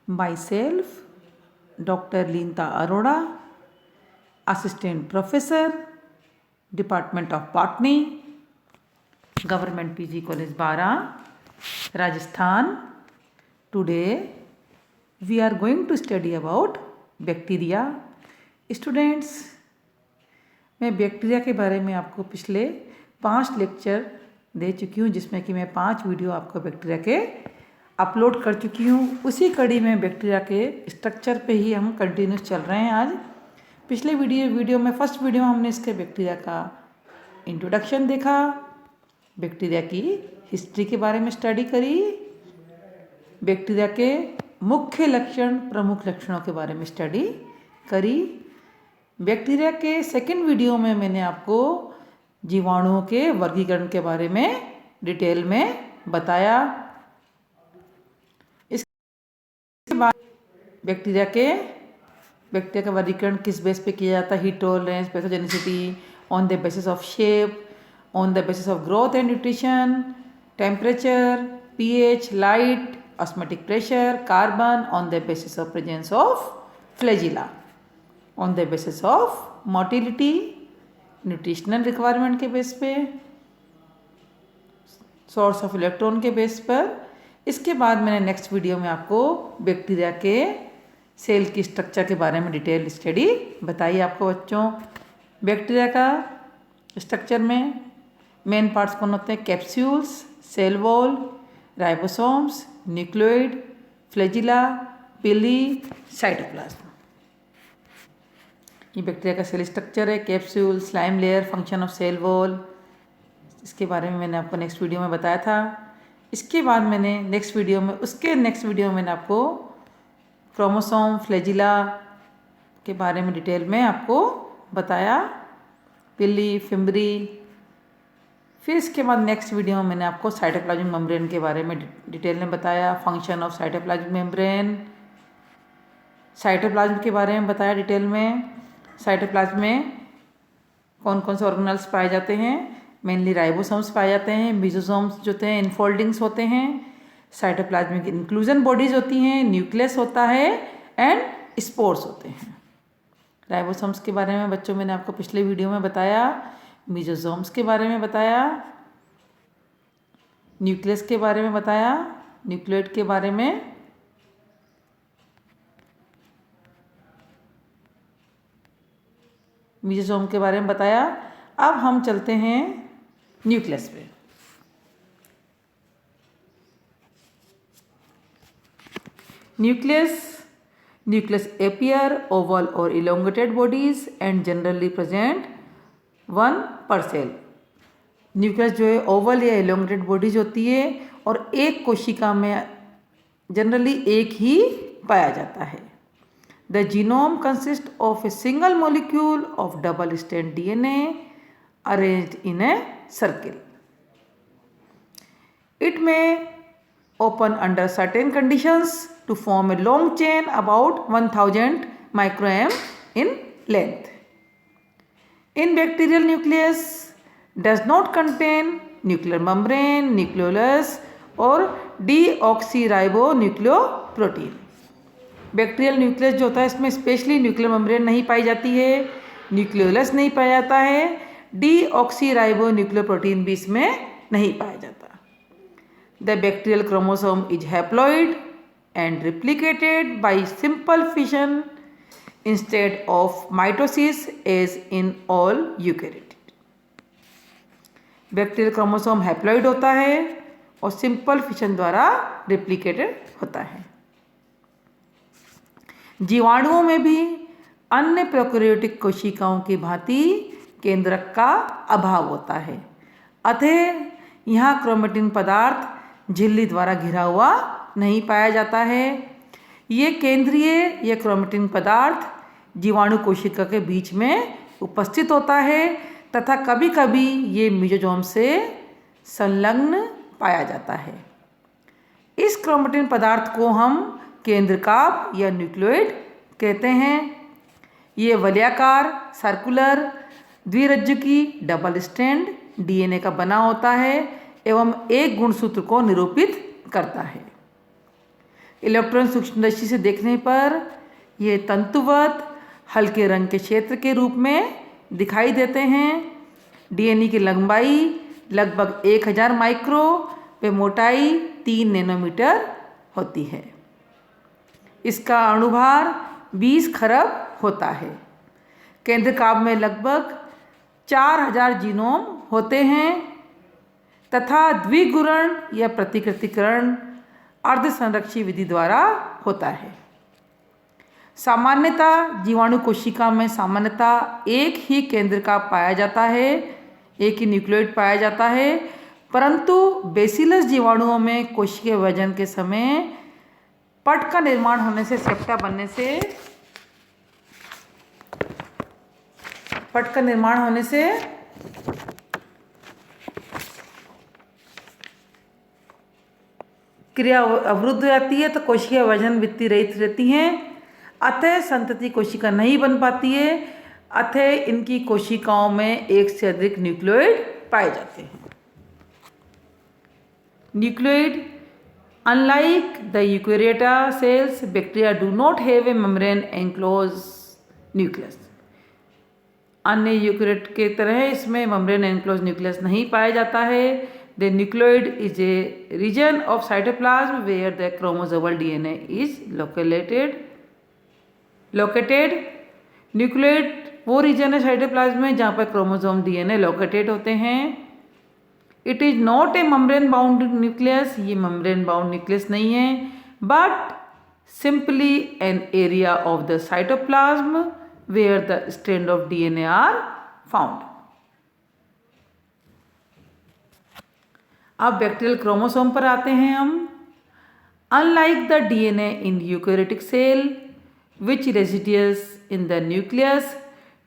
myself, Dr. Linta Arora, Assistant Professor, Department of Botany, Government PG College Bara, Rajasthan. Today we are going to study about bacteria. Students, मैं bacteria के बारे में आपको पिछले 5 lecture दे चुकी हूँ, जिसमें कि मैं 5 वीडियो आपको बैक्टीरिया के अपलोड कर चुकी हूँ। उसी कड़ी में बैक्टीरिया के स्ट्रक्चर पे ही हम कंटिन्यूस चल रहे हैं। आज पिछले वीडियो में फर्स्ट वीडियो में हमने इसके बैक्टीरिया का इंट्रोडक्शन देखा, बैक्टीरिया की हिस्ट्री के बारे में स्टडी करी, बैक्टीरिया के मुख्य लक्षण, प्रमुख लक्षणों के बारे में स्टडी करी। बैक्टीरिया के सेकंड वीडियो में मैंने आपको जीवाणुओं के वर्गीकरण के बारे में डिटेल में बताया। इसके बाद बैक्टीरिया का वर्गीकरण किस बेस पे किया जाता है, heat tolerance, pathogenicity, on the basis of shape, on the basis of growth and nutrition, temperature, pH, light, osmotic pressure, carbon, on the basis of presence of flagella, on the basis of motility, nutritional requirement के base पे, source of electron के base पर। इसके बाद मैंने next video में आपको bacteria के सेल की स्ट्रक्चर के बारे में डिटेल स्टडी बताई आपको बच्चों। बैक्टीरिया का स्ट्रक्चर में मेन पार्ट्स कौन होते हैं? Capsules, cell wall, ribosomes, nucleoid, flagella, pili, cytoplasm. ये बैक्टीरिया का सेल स्ट्रक्चर है। Capsule, slime layer, function of cell wall, इसके बारे में मैंने आपको नेक्स्ट वीडियो में बताया था। इसके बाद मैंने नेक्स्ट वीडियो में मैंने आपको क्रोमोसोम, फ्लैजिला के बारे में डिटेल में आपको बताया, पिली, फिम्ब्री। फिर इसके बाद नेक्स्ट वीडियो में मैंने आपको साइटोप्लाज्मिक मेम्ब्रेन के बारे में डिटेल में बताया, function of cytoplasmic membrane, cytoplasm के बारे में बताया डिटेल में। साइटोप्लाज्म में कौन कौन से ऑर्गेनेल्स पाए जाते हैं? मेनली राइबोसोम्स पाए जाते हैं, मेसोसोम्स जो होते हैं इनफोल्डिंग्स होते हैं, साइटोप्लाज्मिक इंक्लूजन बॉडीज होती हैं, न्यूक्लियस होता है एंड स्पोर्स होते हैं। राइबोसोम्स के बारे में बच्चों मैंने आपको पिछले वीडियो में बताया, मेसोसोम्स के बारे में बताया, न्यूक्लियस के बारे में बताया, न्यूक्लियोइड के बारे में, मेसोसोम के बारे में बताया। अब हम चलते हैं न्यूक्लियस पे। Nucleus appear oval or elongated bodies and generally present 1 per cell। Nucleus जो है ओवल या एलोंगेटेड बॉडीज होती है और एक कोशिका में जनरली एक ही पाया जाता है। The genome consist of a single molecule of double strand DNA arranged in a circle. It में open under certain conditions to form a long chain about 1000 microM in length. In bacterial nucleus does not contain nuclear membrane, nucleolus or deoxyribonucleoprotein। Bacterial nucleus जो होता है इसमें specially nuclear membrane नहीं पाई जाती है, nucleolus नहीं पाया जाता है, डीऑक्सीराइबोन्यूक्लियोप्रोटीन भी इसमें नहीं पाया जाता। The bacterial chromosome is haploid and replicated by simple fission instead of mitosis as in all eukaryotes। Bacterial chromosome haploid होता है और सिंपल फिशन द्वारा रिप्लिकेटेड होता है। जीवाणुओं में भी अन्य प्रोकैरियोटिक कोशिकाओं की भांति केंद्रक का अभाव होता है, अतः यहाँ क्रोमेटिन पदार्थ झिल्ली द्वारा घिरा हुआ नहीं पाया जाता है। ये केंद्रीय या क्रोमेटिन पदार्थ जीवाणु कोशिका के बीच में उपस्थित होता है तथा कभी कभी ये मेसोसोम से संलग्न पाया जाता है। इस क्रोमेटिन पदार्थ को हम केंद्रकाभ या न्यूक्लियोइड कहते हैं। ये वलयाकार, सर्कुलर, द्विरज्जुकी, डबल स्ट्रैंड DNA का बना होता है एवं एक गुणसूत्र को निरूपित करता है। इलेक्ट्रॉन सूक्ष्मदर्शी से देखने पर ये तंतुवत हल्के रंग के क्षेत्र के रूप में दिखाई देते हैं। डीएनए की लंबाई लगभग 1000 माइक्रो व मोटाई 3 नैनोमीटर होती है। इसका अणुभार 20 खरब होता है। केंद्रकाभ में लगभग 4000 जीनोम होते हैं तथा द्विगुणन या प्रतिकृतिकरण अर्धसंरक्षी विधि द्वारा होता है। सामान्यतः जीवाणु कोशिका में सामान्यतः एक ही केंद्रकाभ पाया जाता है, एक ही न्यूक्लियोइड पाया जाता है, परंतु बेसिलस जीवाणुओं में कोशिकीय विभाजन के समय पट का निर्माण होने से, सेप्टा बनने से, पट का निर्माण होने से क्रिया अवरुद्ध हो जाती है, तो कोशिका विभाजन वृत्ति रहित रहती हैं। अतः संतति कोशिका नहीं बन पाती है। अतः इनकी कोशिकाओं में एक से अधिक न्यूक्लियोइड पाए जाते हैं। Nucleoid unlike the eukaryota cells, bacteria do not have a membrane enclose nucleus. अन्य यूकेरियोट के तरह इसमें मेम्ब्रेन एनक्लोज न्यूक्लियस नहीं पाया जाता है। The nucleoid is a region of cytoplasm where the chromosomal DNA is located. Nucleoid वो region है साइटोप्लाज्म में जहाँ पर क्रोमोसोम डीएनए लोकेटेड होते हैं। It is not a membrane bound nucleus, ये मेम्ब्रेन बाउंड न्यूक्लियस नहीं है, but simply an area of the cytoplasm where the strand of DNA are found. अब बैक्टीरियल क्रोमोसोम पर आते हैं हम। Unlike the DNA in eukaryotic cell which residues in the nucleus,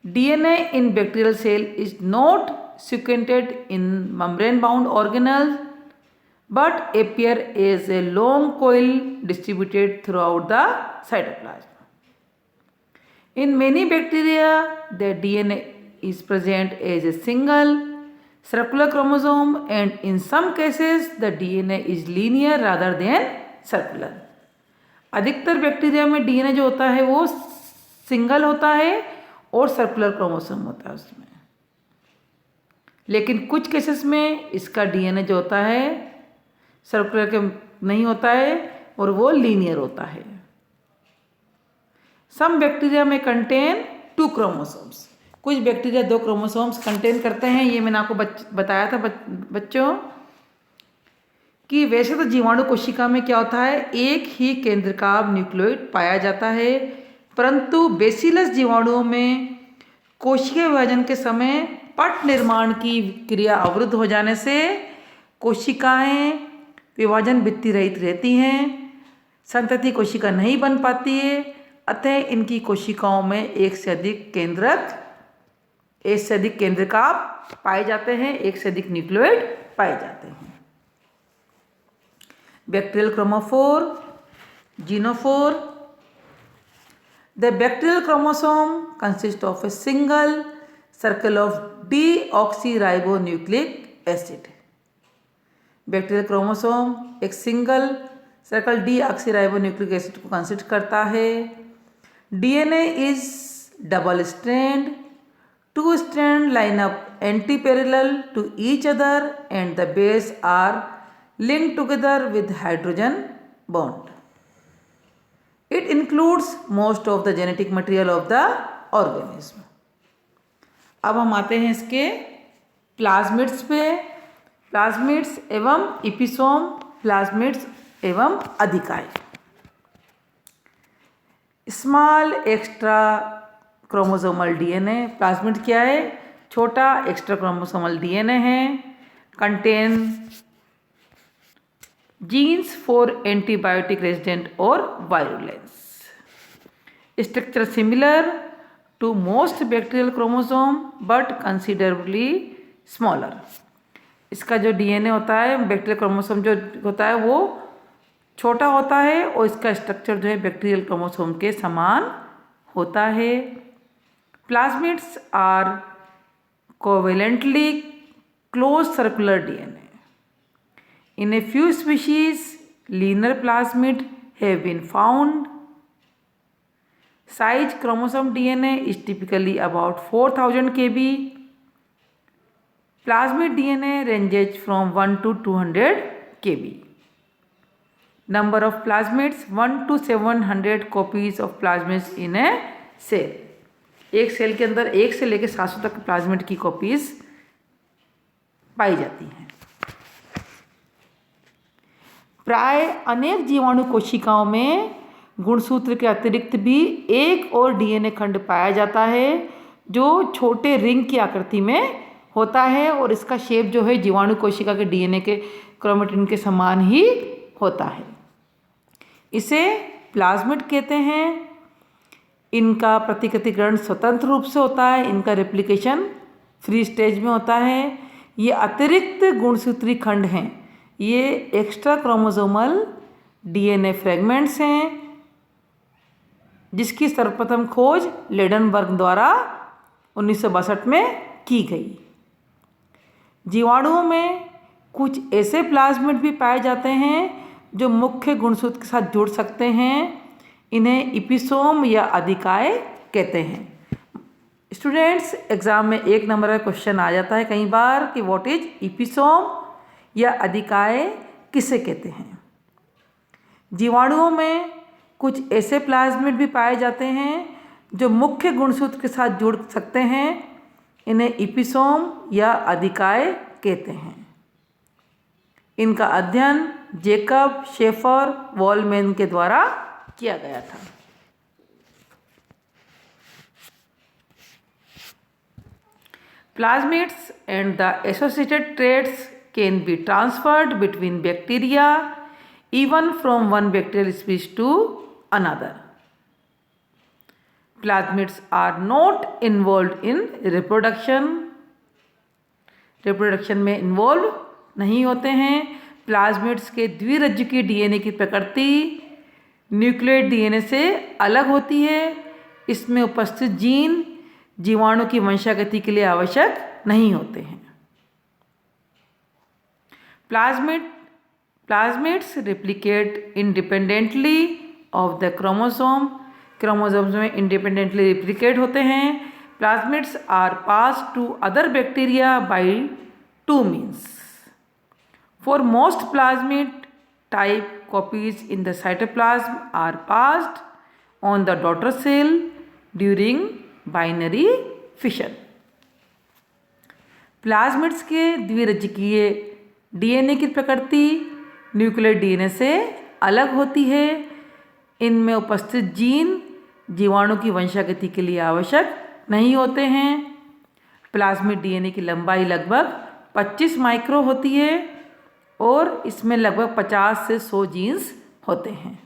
DNA in bacterial cell is not sequenced in membrane bound organelles but appear as a long coil distributed throughout the cytoplasm. In many bacteria, the DNA is present as a single circular chromosome, and in some cases the DNA is linear rather than circular. अधिकतर bacteria में DNA जो होता है वो single होता है और circular chromosome होता है उसमें, लेकिन कुछ केसेस में इसका डीएनए जो होता है सर्कुलर के नहीं होता है और वो लीनियर होता है। सम बैक्टीरिया में कंटेन 2 क्रोमोसोम्स, कुछ बैक्टीरिया 2 क्रोमोसोम्स कंटेन करते हैं। ये मैंने आपको बताया था बच्चों कि वैसे तो जीवाणु कोशिका में क्या होता है, एक ही केंद्रकाभ न्यूक्लियोइड पाया जाता है, परंतु बेसिलस जीवाणुओं में कोशिकीय विभाजन के समय पट निर्माण की क्रिया अवरुद्ध हो जाने से कोशिकाएं विभाजन वृत्ति रहित रहती हैं, संतति कोशिका नहीं बन पाती है। अतः इनकी कोशिकाओं में एक से अधिक केंद्रकाभ पाए जाते हैं, एक से अधिक न्यूक्लियोइड पाए जाते हैं। Bacterial chromophore, genophore. The bacterial chromosome consists of a single circle of deoxyribonucleic acid. Bacterial chromosome एक सिंगल सर्कल डीऑक्सीराइबोन्यूक्लिक एसिड को कंसिस्ट करता है। DNA is double strand. 2 strands line up anti-parallel to each other and the base are linked together with hydrogen bond. It includes most of the genetic material of the organism. अब हम आते हैं इसके plasmids पे। Plasmids एवं episome, plasmids एवं अधिकाय। Small extra chromosomal DNA, plasmid क्या है, छोटा एक्स्ट्रा क्रोमोसोमल डीएनए है। Contain genes for antibiotic resistant or virulence. Structure similar to most bacterial chromosome but considerably smaller. इसका जो डीएनए होता है, बैक्टीरियल क्रोमोसोम जो होता है वो छोटा होता है और इसका स्ट्रक्चर जो है बैक्टीरियल क्रोमोसोम के समान होता है। Plasmids are covalently close circular DNA. In a few species, linear plasmid have been found. Size chromosome DNA is typically about 4000 kb. Plasmid DNA ranges from 1 to 200 kb. Number of plasmids 1 to 700 copies of plasmids in a cell. एक cell के अंदर 1 से लेकर 700 तक plasmid की copies पाई जाती हैं। प्राय अनेक जीवाणु कोशिकाओं में गुणसूत्र के अतिरिक्त भी एक और डीएनए खंड पाया जाता है जो छोटे रिंग की आकृति में होता है और इसका शेप जो है जीवाणु कोशिका के डीएनए के क्रोमेटिन के समान ही होता है। इसे प्लाज्मिड कहते हैं। इनका प्रतिकृतिकरण स्वतंत्र रूप से होता है, इनका रेप्लिकेशन फ्री स्टेज में होता है। ये अतिरिक्त गुणसूत्री खंड हैं, ये एक्स्ट्रा क्रोमोसोमल डीएनए फ्रेगमेंट्स हैं जिसकी सर्वप्रथम खोज लेडनबर्ग द्वारा 1962 में की गई। जीवाणुओं में कुछ ऐसे प्लाज्मिड भी पाए जाते हैं जो मुख्य गुणसूत्र के साथ जुड़ सकते हैं। इन्हें इपिसोम या अधिकाय कहते हैं। स्टूडेंट्स, एग्जाम में 1 नंबर का क्वेश्चन आ जाता है कई बार कि व्हाट इज इपिसोम या अधिकाय किसे कहते हैं। जीवाणुओं में कुछ ऐसे प्लाज्मिड भी पाए जाते हैं जो मुख्य गुणसूत्र के साथ जुड़ सकते हैं। इन्हें इपिसोम या अधिकाय कहते हैं। इनका अध्ययन जेकब शेफर वॉलमैन के द्वारा किया गया था। Plasmids and the associated traits can be transferred between bacteria, even from one bacterial species to another. Plasmids are not involved in reproduction. Reproduction में इन्वॉल्व नहीं होते हैं। प्लाज्मिड्स के द्विरज्जुकीय डीएनए की प्रकृति न्यूक्लियोइड डीएनए से अलग होती है। इसमें उपस्थित जीन जीवाणु की वंशागति के लिए आवश्यक नहीं होते हैं। Plasmids replicate independently of the chromosome. Chromosomes में इंडिपेंडेंटली रेप्लिकेट होते हैं। Plasmids are pass to other bacteria by 2 means. For most plasmid type, copies in the cytoplasm are passed on the daughter cell during binary fission. Plasmids के द्विरज्जुकीय DNA की प्रकृति nucleoid DNA से अलग होती है। इनमें उपस्थित जीन जीवाणु की वंशागति के लिए आवश्यक नहीं होते हैं। प्लाज्मिड डीएनए की लंबाई लगभग 25 माइक्रो होती है और इसमें लगभग 50 से 100 जीन्स होते हैं।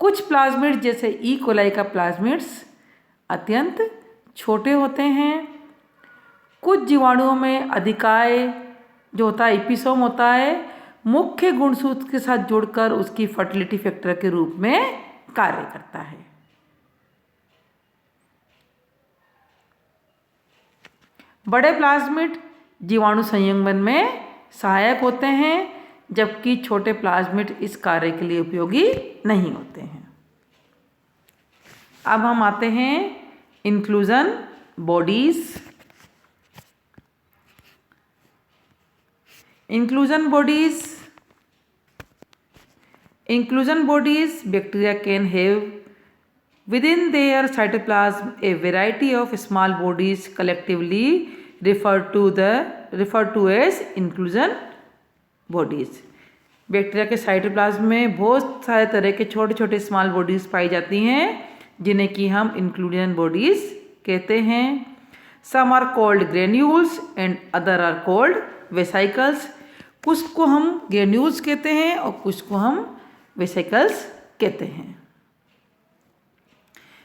कुछ प्लाज्मिड जैसे ई कोलाई का प्लाज्मिड्स अत्यंत छोटे होते हैं। कुछ जीवाणुओं में अधिकाय जो होता है इपिसोम होता है, मुख्य गुणसूत्र के साथ जुड़कर उसकी फर्टिलिटी फैक्टर के रूप में कार्य करता है। बड़े प्लाज्मिड जीवाणु संयुग्मन में सहायक होते हैं जबकि छोटे प्लाज्मिड इस कार्य के लिए उपयोगी नहीं होते हैं। अब हम आते हैं inclusion bodies. Inclusion bodies bacteria can have within their cytoplasm a variety of small bodies collectively referred to as inclusion bodies. Bacteria के साइटोप्लाज्म में बहुत सारे तरह के छोटे छोटे स्मॉल बॉडीज पाई जाती हैं जिन्हें कि हम इंक्लूजन बॉडीज कहते हैं। Some are called granules and other are called vesicles. कुछ को हम ग्रेन्यूल्स कहते हैं और कुछ को हम वेसिकल्स कहते हैं।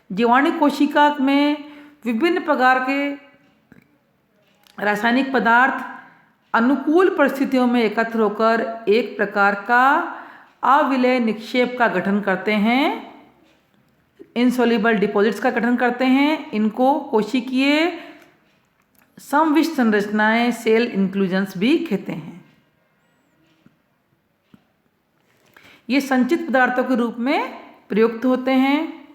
जीवाणु कोशिका में विभिन्न प्रकार के रासायनिक पदार्थ अनुकूल परिस्थितियों में एकत्र होकर एक प्रकार का अविलय निक्षेप का गठन करते हैं, इनसोल्यूबल डिपॉजिट्स का गठन करते हैं। इनको कोशिकीय समविष्ट संरचनाएं सेल इंक्लूजन्स भी कहते हैं। ये संचित पदार्थों के रूप में प्रयुक्त होते हैं।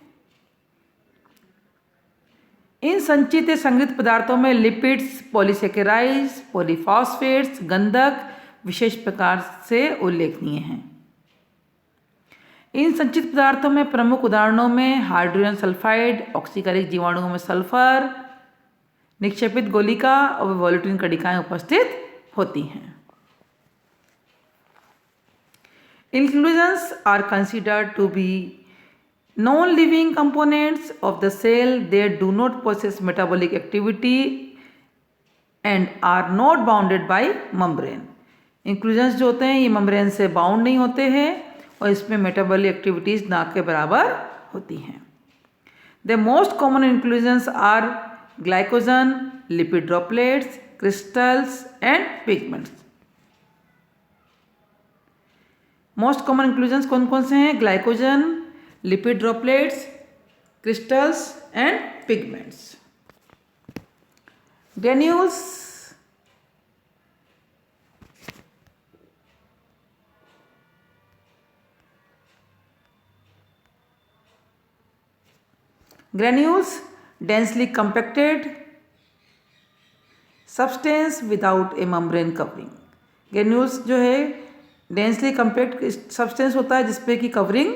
इन संचित या संग्रहित पदार्थों में लिपिड्स, पॉलीसेकेराइड्स, पॉलीफॉस्फेट्स, गंधक विशेष प्रकार से उल्लेखनीय हैं। इन संचित पदार्थों में प्रमुख उदाहरणों में हाइड्रोजन सल्फाइड, ऑक्सीकरिक जीवाणुओं में सल्फर, निक्षेपित गोलिका और वोलेटिन कणिकाएं उपस्थित होती हैं। Inclusions are considered to be non-living components of the cell. They do not possess metabolic activity and are not bounded by membrane. Inclusions जो होते हैं ये membrane से bound नहीं होते हैं और इसमें metabolic activities ना के बराबर होती हैं। The most common inclusions are glycogen, lipid droplets, crystals and pigments. Most common inclusions कौन कौन से हैं? Glycogen, lipid droplets, crystals and pigments. Granules, granules densely compacted substance without A membrane covering. Granules जो है डेंसली कंपैक्ट सब्सटेंस होता है जिसपे कि कवरिंग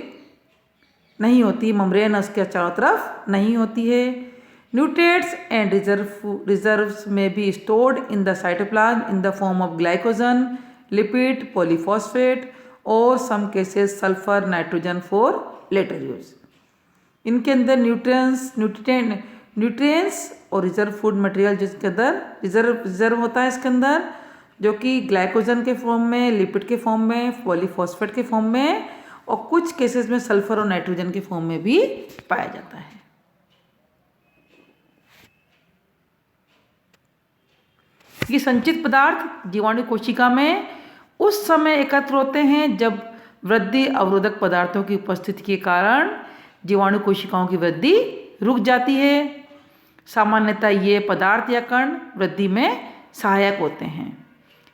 नहीं होती, मेम्ब्रेन उसके चारों तरफ नहीं होती है। Nutrients and reserves may be stored in the cytoplasm in the form of glycogen, lipid, polyphosphate और some cases sulphur, nitrogen for later use. इनके अंदर न्यूट्रिएंट्स और रिजर्व फूड मटेरियल जिसके अंदर रिजर्व होता है इसके अंदर, जो कि ग्लाइकोजन के फॉर्म में, लिपिड के फॉर्म में, पॉलीफॉस्फेट के फॉर्म में और कुछ केसेस में सल्फर और नाइट्रोजन के फॉर्म में भी पाया जाता है। ये संचित पदार्थ जीवाणु कोशिका में उस समय एकत्र होते हैं जब वृद्धि अवरोधक पदार्थों की उपस्थिति के कारण जीवाणु कोशिकाओं की वृद्धि रुक जाती है। सामान्यतः ये पदार्थ या कण वृद्धि में सहायक होते हैं।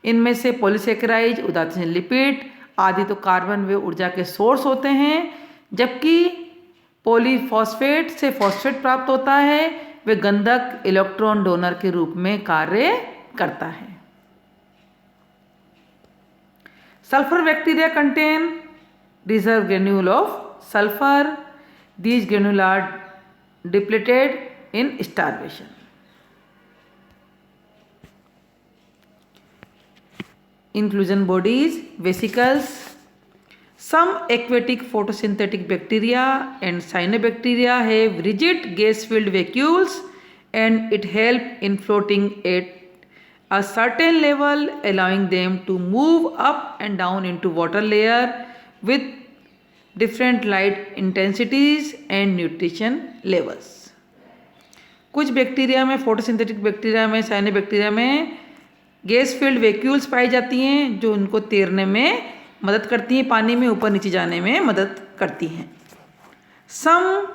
इनमें से पॉलीसेकेराइड, उदासीन लिपिड आदि तो कार्बन व ऊर्जा के सोर्स होते हैं, जबकि पॉलीफॉस्फेट से फॉस्फेट प्राप्त होता है, वे गंधक इलेक्ट्रॉन डोनर के रूप में कार्य करता है। Sulphur bacteria contain reserve granule of sulphur. These granules are depleted in starvation. Inclusion bodies, vesicles. Some aquatic photosynthetic bacteria and cyanobacteria have rigid gas-filled vacuoles and it helps in floating at a certain level, allowing them to move up and down into water layer with different light intensities and nutrition levels. कुछ bacteria में, photosynthetic bacteria में, cyano bacteria में gas field vacuoles पाई जाती हैं जो उनको तैरने में मदद करती हैं, पानी में ऊपर नीचे जाने में मदद करती हैं। Some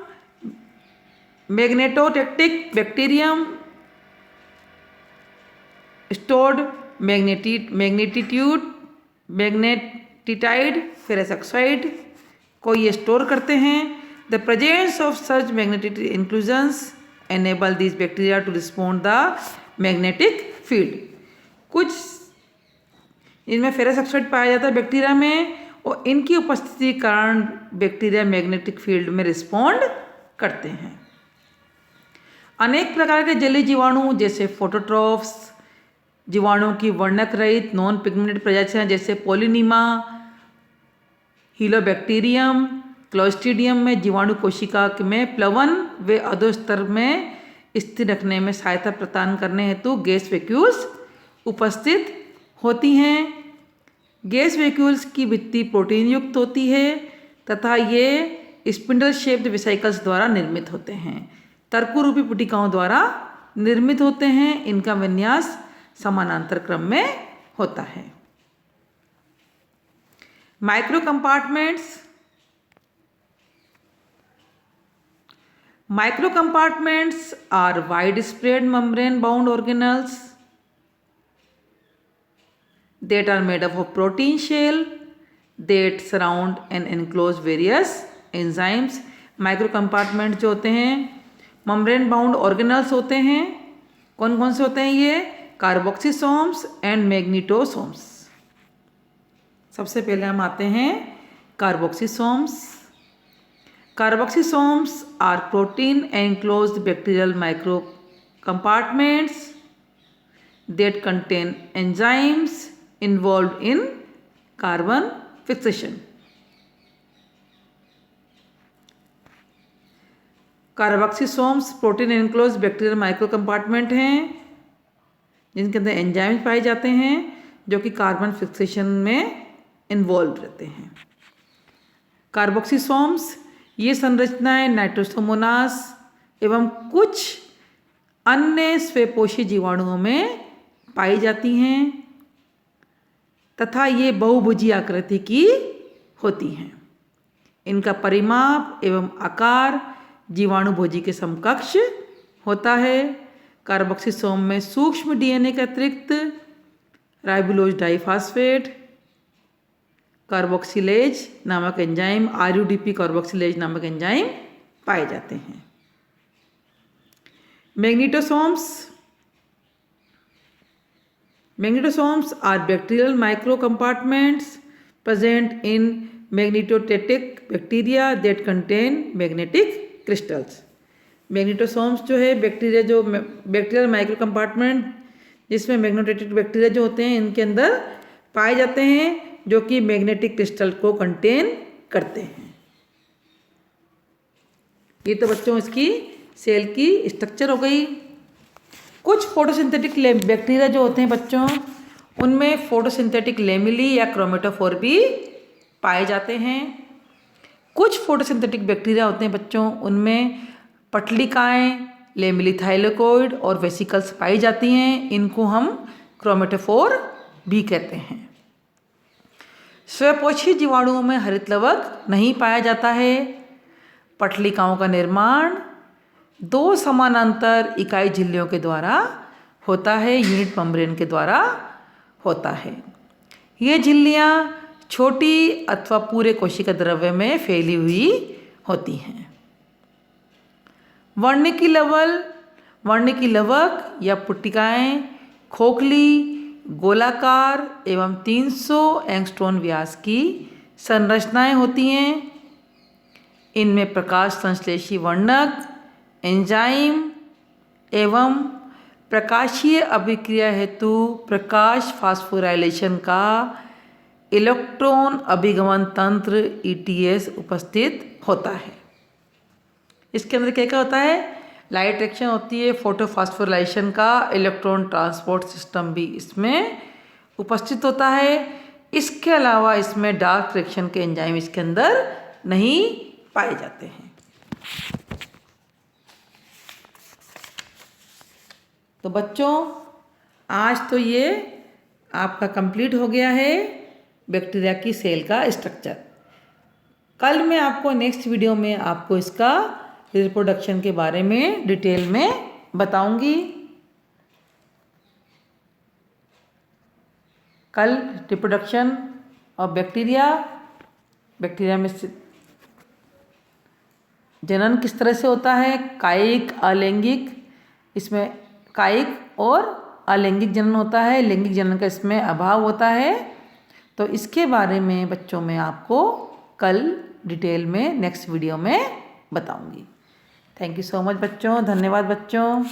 magnetotactic bacterium stored magnetite ferrous oxide को ये स्टोर करते हैं। The presence of such magnetic inclusions enable this bacteria to respond the magnetic field. कुछ इनमें फेरस ऑक्साइड पाया जाता है बैक्टीरिया में और इनकी उपस्थिति के कारण बैक्टीरिया मैग्नेटिक फील्ड में रिस्पॉन्ड करते हैं। अनेक प्रकार के जलीय जीवाणु जैसे फोटोट्रॉफ्स, जीवाणुओं की वर्णक रहित नॉन पिगमेंटेड प्रजातियां जैसे पोलिनीमा, हीलोबैक्टीरियम, क्लोस्ट्रीडियम में जीवाणु कोशिका में प्लवन व अधोस्तर में स्थिर रखने में सहायता प्रदान करने हेतु गैस वैक्यूल्स उपस्थित होती हैं। गैस वैक्यूल्स की भित्ति प्रोटीन युक्त होती है तथा ये स्पिंडल शेप्ड वेसिकल्स द्वारा निर्मित होते हैं, तर्करूपी पुटिकाओं द्वारा निर्मित होते हैं। इनका विन्यास समानांतर क्रम में होता है। Micro compartments are widespread membrane bound organelles that are made up of protein shell that surround and enclose various enzymes। Micro compartment जो होते हैं मेम्ब्रेन बाउंड ऑर्गेनल्स होते हैं। कौन कौन से होते हैं ये? Carboxysomes and magnetosomes. सबसे पहले हम आते हैं carboxysomes. Carboxysomes are protein enclosed bacterial micro compartments that contain enzymes involved in carbon fixation। Carboxysomes protein enclosed bacterial micro compartment हैं जिनके अंदर एंजाइम्स पाए जाते हैं जो कि कार्बन फिक्सेशन में इन्वॉल्व रहते हैं। कार्बोक्सिसोम्स ये संरचनाएं नाइट्रोसोमोनास एवं कुछ अन्य स्वपोषी जीवाणुओं में पाई जाती हैं तथा ये बहुभुजी आकृति की होती हैं। इनका परिमाप एवं आकार जीवाणुभोजी के समकक्ष होता है। कार्बोक्सिसोम में सूक्ष्म डीएनए के अतिरिक्त राइबोलोज डाइफॉस्फेट, कार्बोक्सिलेज नामक एंजाइम, आरयूडीपी कार्बोक्सिलेज नामक एंजाइम पाए जाते हैं। Magnetosomes are bacterial microcompartments present in magnetotic bacteria that contain magnetic crystals। मैग्नेटोसोम्स जो है बैक्टीरियल माइक्रो कंपार्टमेंट जिसमें मैग्नेटिक बैक्टीरिया जो होते हैं इनके अंदर पाए जाते हैं जो कि मैग्नेटिक क्रिस्टल को कंटेन करते हैं। ये तो बच्चों इसकी सेल की स्ट्रक्चर हो गई। कुछ फोटोसिंथेटिक बैक्टीरिया जो होते हैं बच्चों उनमें फोटोसिंथेटिक लेमिली या क्रोमेटोफोर भी पाए जाते हैं। कुछ फोटोसिंथेटिक बैक्टीरिया होते हैं बच्चों उनमें पटलिकाएँ, लेमिली थाइलेकोइड और वेसिकल्स पाई जाती हैं। इनको हम क्रोमेटोफोर भी कहते हैं। स्वपोषी जीवाणुओं में हरितलवक नहीं पाया जाता है। पटलिकाओं का निर्माण दो समानांतर इकाई झिल्लियों के द्वारा होता है, यूनिट मेम्ब्रेन के द्वारा होता है। ये झिल्लियाँ छोटी अथवा पूरे कोशिका द्रव्य में फैली हुई होती हैं। वर्णिकी लवक या पुट्टिकाएँ खोखली, गोलाकार एवं 300 एंगस्ट्रॉन व्यास की संरचनाएं होती हैं। इनमें प्रकाश संश्लेषी वर्णक, एंजाइम एवं प्रकाशीय अभिक्रिया हेतु प्रकाश फास्फोराइलेशन का इलेक्ट्रॉन अभिगमन तंत्र ETS उपस्थित होता है। इसके अंदर क्या क्या होता है? लाइट एक्शन होती है, फोटोफॉस्फोराइलेशन का इलेक्ट्रॉन ट्रांसपोर्ट सिस्टम भी इसमें उपस्थित होता है। इसके अलावा इसमें डार्क रिएक्शन के एंजाइम इसके अंदर नहीं पाए जाते हैं। तो बच्चों आज तो ये आपका कंप्लीट हो गया है बैक्टीरिया की सेल का स्ट्रक्चर। कल मैं आपको नेक्स्ट वीडियो में आपको इसका रिप्रोडक्शन के बारे में डिटेल में बताऊंगी। कल रिप्रोडक्शन ऑफ बैक्टीरिया में जनन किस तरह से होता है, कायिक, अलैंगिक, इसमें कायिक और अलैंगिक जनन होता है, लैंगिक जनन का इसमें अभाव होता है। तो इसके बारे में बच्चों मैं आपको कल डिटेल में नेक्स्ट वीडियो में बताऊंगी। थैंक यू सो मच बच्चों, धन्यवाद बच्चों।